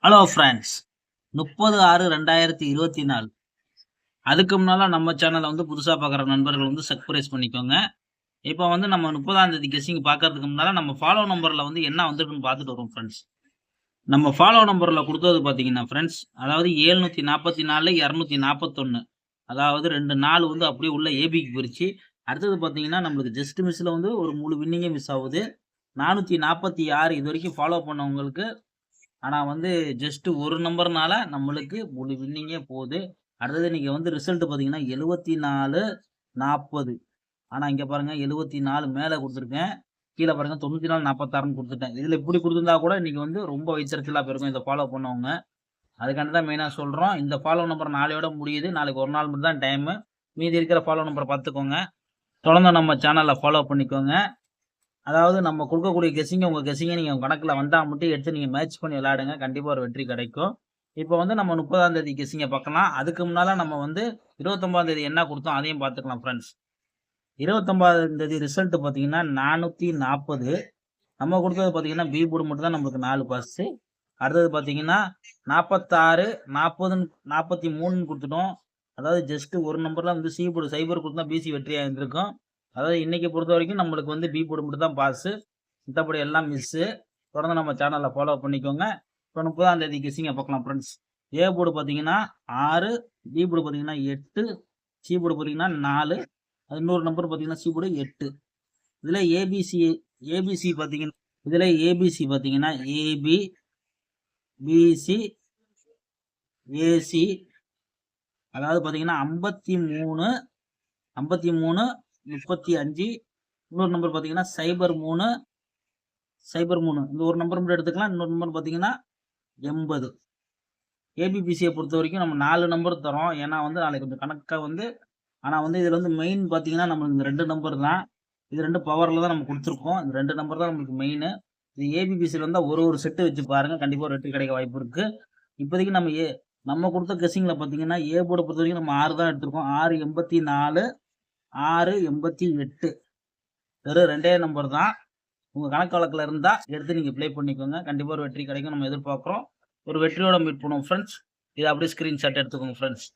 Hello friends, 30/6/2024. அதுக்கு முன்னால நம்ம சேனலை வந்து புதுசா பார்க்குற நண்பர்கள் வந்து சப்ஸ்கிரைப் பண்ணிக்கோங்க. இப்போ வந்து நம்ம 30ஆம் தேதி கெஸ்ஸிங் பார்க்கறதுக்கு முன்னால நம்ம ஃபாலோ நம்பர்ல வந்து என்ன வந்திருக்குன்னு பார்த்துட்டு வருவோம் ஃப்ரெண்ட்ஸ். நம்ம ஃபாலோ நம்பர்ல குடுத்தது பார்த்தீங்கன்னா ஃப்ரெண்ட்ஸ், அதாவது 744, 241. அதாவது 2 நாள் வந்து அப்படியே உள்ள ஏபிக்கு போயிருச்சு. அடுத்தது பார்த்தீங்கன்னா, நம்மளுக்கு ஜஸ்ட் மிஸ்ல வந்து ஒரு முழு வின்னிங்கே மிஸ் ஆவுது. 446 இதுவரைக்கும் ஃபாலோ பண்ணவங்களுக்கு. ஆனா வந்து ஜஸ்ட் ஒரு நம்பர்னால நம்மளுக்கு முழு வின்னிங்கே போகுது. அடுத்தது நீங்க வந்து ரிசல்ட் பார்த்தீங்கன்னா 74, 40. ஆனா இங்க பாருங்க 74 மேல குடுத்துருக்கேன். கீழ பாருங்க 94, 46ன்னு குடுத்துட்டேன். இதுல இப்படி குடுத்திருந்தா கூட இன்னைக்கு வந்து ரொம்ப வயித்தெரிச்சலா போயிருக்கும் இத ஃபாலோ பண்ணவங்க. அதுக்காண்டி தான் மெயினா சொல்றோம். இந்த ஃபாலோ நம்பர் நாளையோட முடியுது. நாளைக்கு ஒரு நாள் மட்டும் தான் டைமு. மீதி இருக்கிற ஃபாலோ நம்பர பார்த்துக்கோங்க. தொடர்ந்து நம்ம சேனல ஃபாலோ பண்ணிக்கோங்க. அதாவது நம்ம குடுக்கக்கூடிய கெஸ்ஸிங்க உங்க கெஸ்ஸிங்க நீங்க உங்க கணக்குல வந்தா மட்டும் எடுத்து நீங்க மேட்ச் பண்ணி விளையாடுங்க. கண்டிப்பா ஒரு வெற்றி கிடைக்கும். இப்ப வந்து நம்ம 30ஆம் தேதி கெஸ்ஸிங்க பார்க்கலாம். அதுக்கு முன்னால நம்ம வந்து 29ஆம் தேதி என்ன குடுத்தோம் அதையும் பார்த்துக்கலாம் ஃபிரெண்ட்ஸ். 29ஆம் தேதி ரிசல்ட் பார்த்தீங்கன்னா 440. நம்ம குடுத்தது பார்த்தீங்கன்னா, பி போர்டு மட்டும் தான் நம்மளுக்கு 4 பாஸு. அடுத்தது பார்த்தீங்கன்னா 46, 40, 43ன்னு குடுத்துட்டோம். அதாவது ஜஸ்ட் ஒரு நம்பர்ல வந்து சி போர்டு சைபர் குடுத்தா பிசி வெற்றியா இருந்திருக்கும். அதாவது இன்னைக்கு பொறுத்தவரைக்கும் நம்மளுக்கு வந்து பி போர்டு மட்டும் தான் பாஸு. மித்தபடி எல்லாம் மிஸ்ஸு. தொடர்ந்து நம்ம சேனல ஃபாலோ பண்ணிக்கோங்க. இப்போ 30ஆம் தேதி கெஸ்ஸிங்க பார்க்கலாம் ஃப்ரெண்ட்ஸ். ஏ போர்டு பார்த்தீங்கன்னா 6, பி போர்டு பார்த்தீங்கன்னா 8, சி போர்டு பார்த்தீங்கன்னா 4. அது இன்னொரு நம்பர் பார்த்தீங்கன்னா சி போர்டு 8. இதுல ஏபிசி ஏபிசி பார்த்தீங்கன்னா இதுல ஏபிசி பார்த்தீங்கன்னா ஏபி, பிசி, ஏசி. அதாவது பார்த்தீங்கன்னா 53, 53, 35. இன்னொரு நம்பர் பார்த்தீங்கன்னா 03, 03. இந்த ஒரு நம்பர் மட்டும் எடுத்துக்கலாம். இன்னொரு நம்பர் பார்த்தீங்கன்னா 80. ஏபிபிசியை பொறுத்த வரைக்கும் நம்ம 4 நம்பர் தரோம். ஏன்னா வந்து நாளைக்கு கொஞ்சம் கணக்கா வந்து ஆனா வந்து இதுல வந்து மெயின் பார்த்தீங்கன்னா நம்மளுக்கு இந்த 2 நம்பர் தான். இது 2 பவர்ல தான் நம்ம குடுத்துருக்கோம். இந்த 2 நம்பர் தான் நம்மளுக்கு மெயினு. இது ஏபிபிசில இருந்தா ஒரு செட் வச்சு பாருங்க. கண்டிப்பா ஒரு வெற்றி கிடைக்க வாய்ப்பு இருக்கு. இப்போதைக்கு நம்ம குடுத்த கெஸ்ஸிங்ல பார்த்தீங்கன்னா, ஏ போர்ட பொறுத்தவரைக்கும் நம்ம 6 தான் எடுத்திருக்கோம். 684, 688. வெறும் 2டே நம்பர் தான். உங்க கணக்கு வழக்குல இருந்தா எடுத்து நீங்க ப்ளே பண்ணிக்கோங்க. கண்டிப்பா ஒரு வெற்றி கிடைக்கும் நம்ம எதிர்பார்க்கிறோம். ஒரு வெற்றியோட மீட் பண்ணுவோம் ஃபிரெண்ட்ஸ். இத அப்படியே ஸ்கிரீன்ஷாட் எடுத்துக்கோங்க ஃபிரெண்ட்ஸ்.